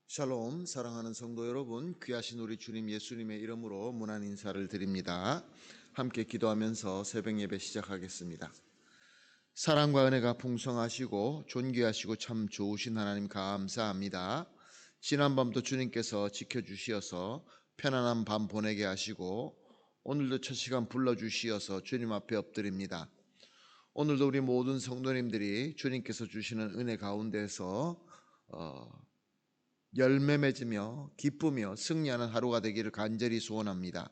샬롬, 사랑하는 성도 여러분, 귀하신 우리 주님 예수님의 이름으로 문안 인사를 드립니다. 함께 기도하면서 새벽 예배 시작하겠습니다. 사랑과 은혜가 풍성하시고 존귀하시고 참 좋으신 하나님 감사합니다. 지난밤도 주님께서 지켜주시어서 편안한 밤 보내게 하시고 오늘도 첫 시간 불러주시어서 주님 앞에 엎드립니다. 오늘도 우리 모든 성도님들이 주님께서 주시는 은혜 가운데서 열매 맺으며 기쁘며 승리하는 하루가 되기를 간절히 소원합니다.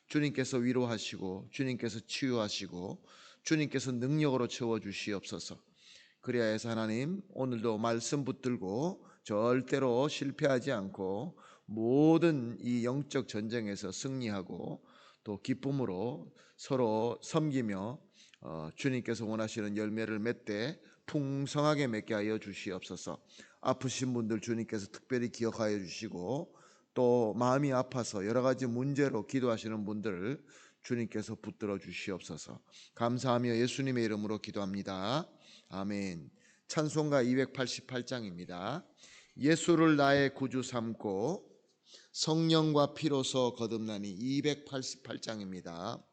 주님께서 위로하시고 주님께서 치유하시고 주님께서 능력으로 채워주시옵소서. 그래야 해서 하나님 오늘도 말씀 붙들고 절대로 실패하지 않고 모든 이 영적 전쟁에서 승리하고 또 기쁨으로 서로 섬기며 주님께서 원하시는 열매를 맺되 풍성하게 맺게 하여 주시옵소서. 아프신 분들 주님께서 특별히 기억하여 주시고 또 마음이 아파서 여러 가지 문제로 기도하시는 분들 주님께서 붙들어 주시옵소서. 감사하며 예수님의 이름으로 기도합니다. 아멘. 찬송가 288장입니다. 예수를 나의 구주 삼고 성령과 피로서 거듭나니 288장입니다.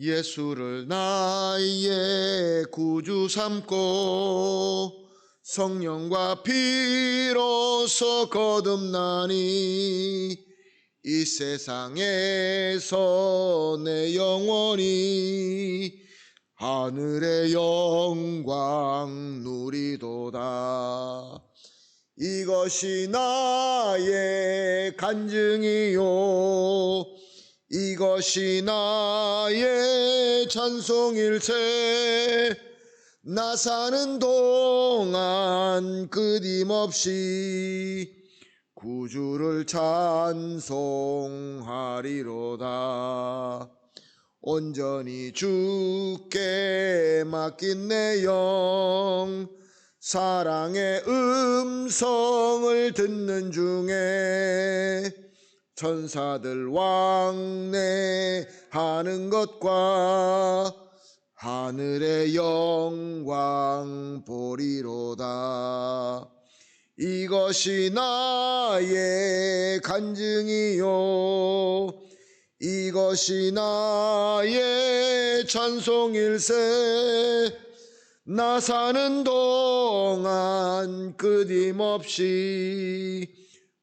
예수를 나의 구주 삼고 성령과 피로서 거듭나니 이 세상에서 내 영혼이 하늘의 영광 누리도다. 이것이 나의 간증이요 이것이 나의 찬송일세. 나 사는 동안 끊임없이 구주를 찬송하리로다. 온전히 주께 맡긴 내 영 사랑의 음성을 듣는 중에 천사들 왕래하는 것과 하늘의 영광 보리로다. 이것이 나의 간증이요 이것이 나의 찬송일세. 나 사는 동안 끊임없이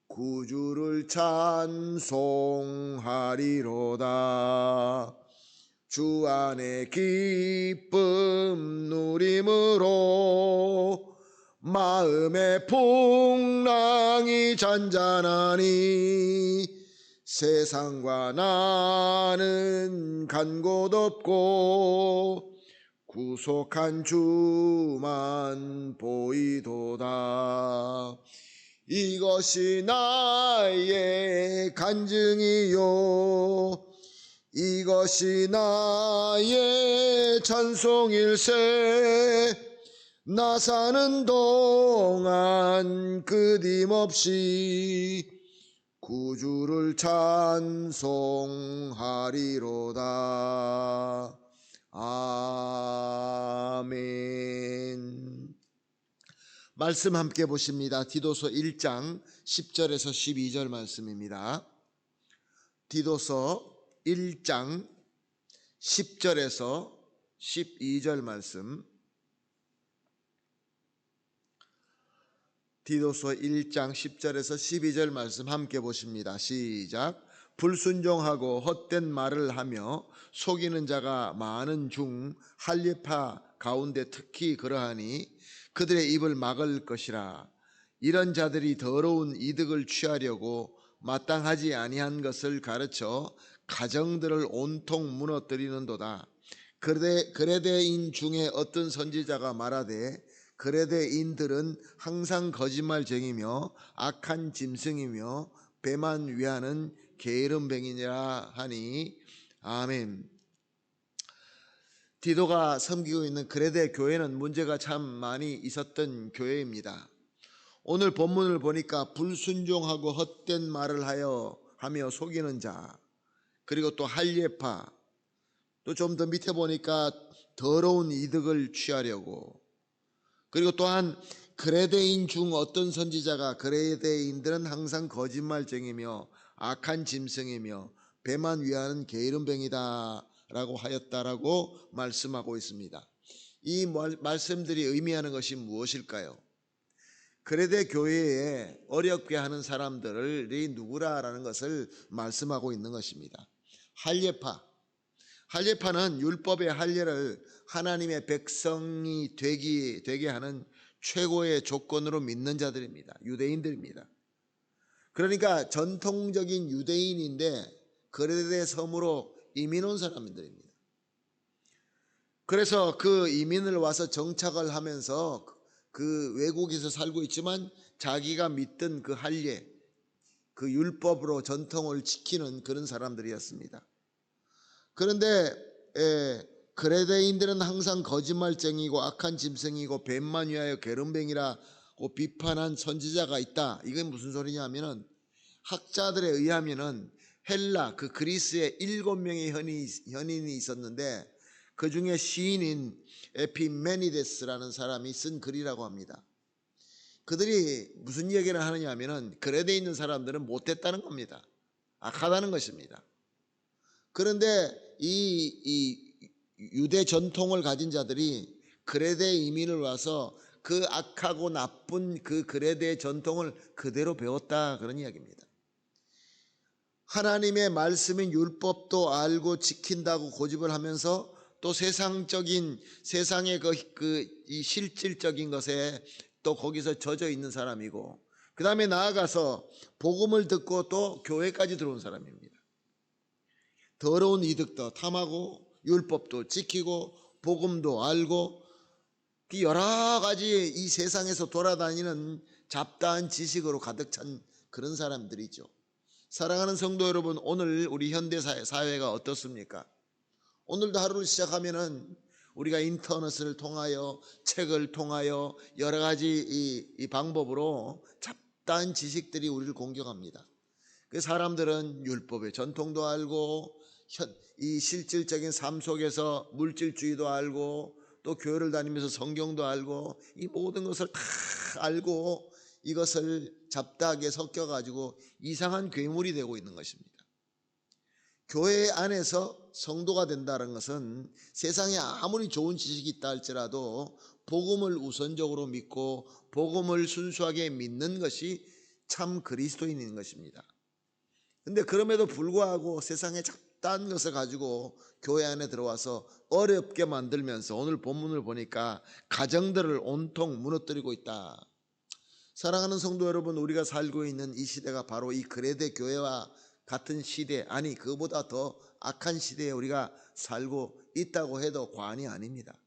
구주를 찬송하리로다. 주 안에 기쁨 누림으로 마음의 풍랑이 잔잔하니 세상과 나는 간 곳 없고 구속한 주만 보이도다. 이것이 나의 간증이요 이것이 나의 찬송일세. 나 사는 동안 끊임없이 구주를 찬송하리로다. 아멘. 말씀 함께 보십니다. 디도서 1장 10절에서 12절 말씀입니다. 디도서 1장 10절에서 12절 말씀. 디도서 1장 10절에서 12절 말씀 함께 보십니다. 시작. 불순종하고 헛된 말을 하며 속이는 자가 많은 중 할례파 가운데 특히 그러하니 그들의 입을 막을 것이라. 이런 자들이 더러운 이득을 취하려고 마땅하지 아니한 것을 가르쳐 가정들을 온통 무너뜨리는도다. 그레데인 중에 어떤 선지자가 말하되 그레데인들은 항상 거짓말쟁이며 악한 짐승이며 배만 위하는 게으름뱅이니라 하니. 아멘. 디도가 섬기고 있는 그레데 교회는 문제가 참 많이 있었던 교회입니다. 오늘 본문을 보니까 불순종하고 헛된 말을 하며 속이는 자, 그리고 또 할례파, 또 좀 더 밑에 보니까 더러운 이득을 취하려고, 그리고 또한 그레데인 중 어떤 선지자가 그레데인들은 항상 거짓말쟁이며 악한 짐승이며 배만 위하는 게으름뱅이다 라고 하였다라고 말씀하고 있습니다. 이 말씀들이 의미하는 것이 무엇일까요? 그레데 교회에 어렵게 하는 사람들이 누구라라는 것을 말씀하고 있는 것입니다. 할례파는 율법의 할례를 하나님의 백성이 되게 하는 최고의 조건으로 믿는 자들입니다. 유대인들입니다. 그러니까 전통적인 유대인인데 그레데 섬으로 이민 온 사람들입니다. 그래서 그 이민을 와서 정착을 하면서 그 외국에서 살고 있지만 자기가 믿던 그 할례, 그 율법으로 전통을 지키는 그런 사람들이었습니다. 그런데 그레데인들은 항상 거짓말쟁이고 악한 짐승이고 뱀만 위하여 게으름뱅이라고 비판한 선지자가 있다. 이건 무슨 소리냐면은 학자들에 의하면은 헬라 그 그리스에 7명의 현인이 있었는데 그 중에 시인인 에피메니데스라는 사람이 쓴 글이라고 합니다. 그들이 무슨 얘기를 하느냐 하면은 그레데 있는 사람들은 못됐다는 겁니다. 악하다는 것입니다. 그런데 이 유대 전통을 가진 자들이 그레데 이민을 와서 그 악하고 나쁜 그 그레데 전통을 그대로 배웠다 그런 이야기입니다. 하나님의 말씀인 율법도 알고 지킨다고 고집을 하면서 또 세상의 이 실질적인 것에 또 거기서 젖어 있는 사람이고 그 다음에 나아가서 복음을 듣고 또 교회까지 들어온 사람입니다. 더러운 이득도 탐하고 율법도 지키고 복음도 알고 여러 가지 이 세상에서 돌아다니는 잡다한 지식으로 가득 찬 그런 사람들이죠. 사랑하는 성도 여러분, 오늘 우리 현대 사회가 어떻습니까? 오늘도 하루를 시작하면은 우리가 인터넷을 통하여 책을 통하여 여러 가지 이 방법으로 잡다한 지식들이 우리를 공격합니다. 그 사람들은 율법의 전통도 알고 이 실질적인 삶 속에서 물질주의도 알고 또 교회를 다니면서 성경도 알고 이 모든 것을 다 알고 이것을 잡다하게 섞여가지고 이상한 괴물이 되고 있는 것입니다. 교회 안에서 성도가 된다는 것은 세상에 아무리 좋은 지식이 있다 할지라도 복음을 우선적으로 믿고 복음을 순수하게 믿는 것이 참 그리스도인인 것입니다. 근데 그럼에도 불구하고 세상에 잡다한 것을 가지고 교회 안에 들어와서 어렵게 만들면서 오늘 본문을 보니까 가정들을 온통 무너뜨리고 있다. 사랑하는 성도 여러분, 우리가 살고 있는 이 시대가 바로 이 그레데 교회와 같은 시대, 아니 그보다 더 악한 시대에 우리가 살고 있다고 해도 과언이 아닙니다.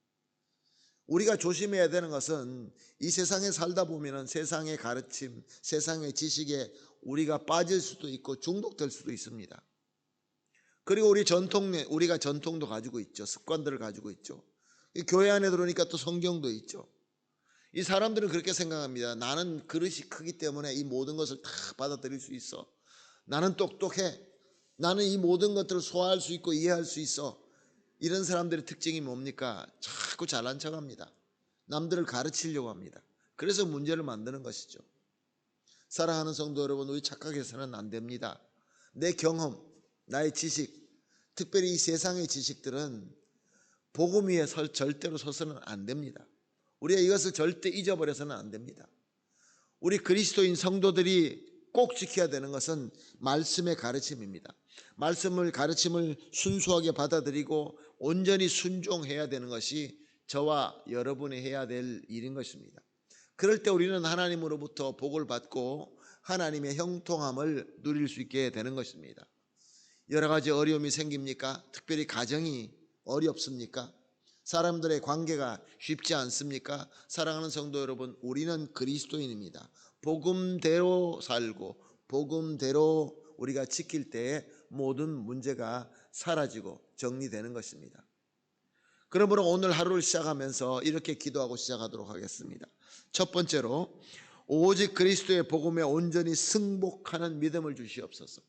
우리가 조심해야 되는 것은 이 세상에 살다 보면은 세상의 가르침, 세상의 지식에 우리가 빠질 수도 있고 중독될 수도 있습니다. 그리고 우리가 전통도 가지고 있죠. 습관들을 가지고 있죠. 이 교회 안에 들어오니까 또 성경도 있죠. 이 사람들은 그렇게 생각합니다. 나는 그릇이 크기 때문에 이 모든 것을 다 받아들일 수 있어. 나는 똑똑해. 나는 이 모든 것들을 소화할 수 있고 이해할 수 있어. 이런 사람들의 특징이 뭡니까? 자꾸 잘난 척합니다. 남들을 가르치려고 합니다. 그래서 문제를 만드는 것이죠. 사랑하는 성도 여러분, 우리 착각해서는 안 됩니다. 내 경험, 나의 지식, 특별히 이 세상의 지식들은 복음 위에 절대로 서서는 안 됩니다. 우리가 이것을 절대 잊어버려서는 안 됩니다. 우리 그리스도인 성도들이 꼭 지켜야 되는 것은 말씀의 가르침입니다. 가르침을 순수하게 받아들이고 온전히 순종해야 되는 것이 저와 여러분이 해야 될 일인 것입니다. 그럴 때 우리는 하나님으로부터 복을 받고 하나님의 형통함을 누릴 수 있게 되는 것입니다. 여러 가지 어려움이 생깁니까? 특별히 가정이 어렵습니까? 사람들의 관계가 쉽지 않습니까? 사랑하는 성도 여러분, 우리는 그리스도인입니다. 복음대로 살고 복음대로 우리가 지킬 때에 모든 문제가 사라지고 정리되는 것입니다. 그러므로 오늘 하루를 시작하면서 이렇게 기도하고 시작하도록 하겠습니다. 첫 번째로, 오직 그리스도의 복음에 온전히 승복하는 믿음을 주시옵소서.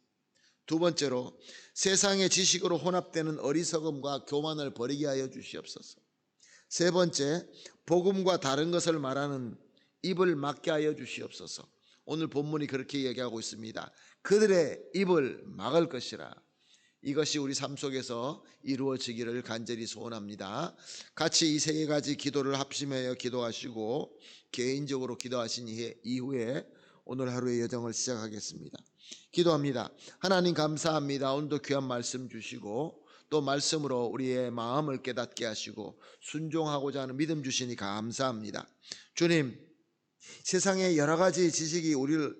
두 번째로, 세상의 지식으로 혼합되는 어리석음과 교만을 버리게 하여 주시옵소서. 세 번째, 복음과 다른 것을 말하는 입을 막게 하여 주시옵소서. 오늘 본문이 그렇게 얘기하고 있습니다. 그들의 입을 막을 것이라. 이것이 우리 삶 속에서 이루어지기를 간절히 소원합니다. 같이 이 세 가지 기도를 합심하여 기도하시고 개인적으로 기도하신 이후에 오늘 하루의 여정을 시작하겠습니다. 기도합니다. 하나님 감사합니다. 오늘도 귀한 말씀 주시고 또 말씀으로 우리의 마음을 깨닫게 하시고 순종하고자 하는 믿음 주시니 감사합니다. 주님, 세상의 여러 가지 지식이 우리를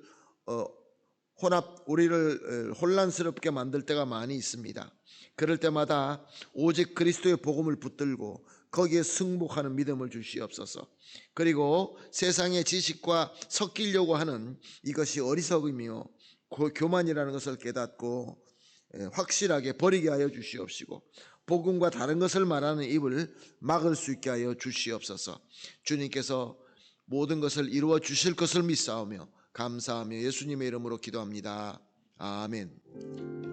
혼란스럽게 만들 때가 많이 있습니다. 그럴 때마다 오직 그리스도의 복음을 붙들고 거기에 승복하는 믿음을 주시옵소서. 그리고 세상의 지식과 섞이려고 하는 이것이 어리석음이요 교만이라는 것을 깨닫고 확실하게 버리게 하여 주시옵시고 복음과 다른 것을 말하는 입을 막을 수 있게 하여 주시옵소서. 주님께서 모든 것을 이루어 주실 것을 믿사오며 감사하며 예수님의 이름으로 기도합니다. 아멘.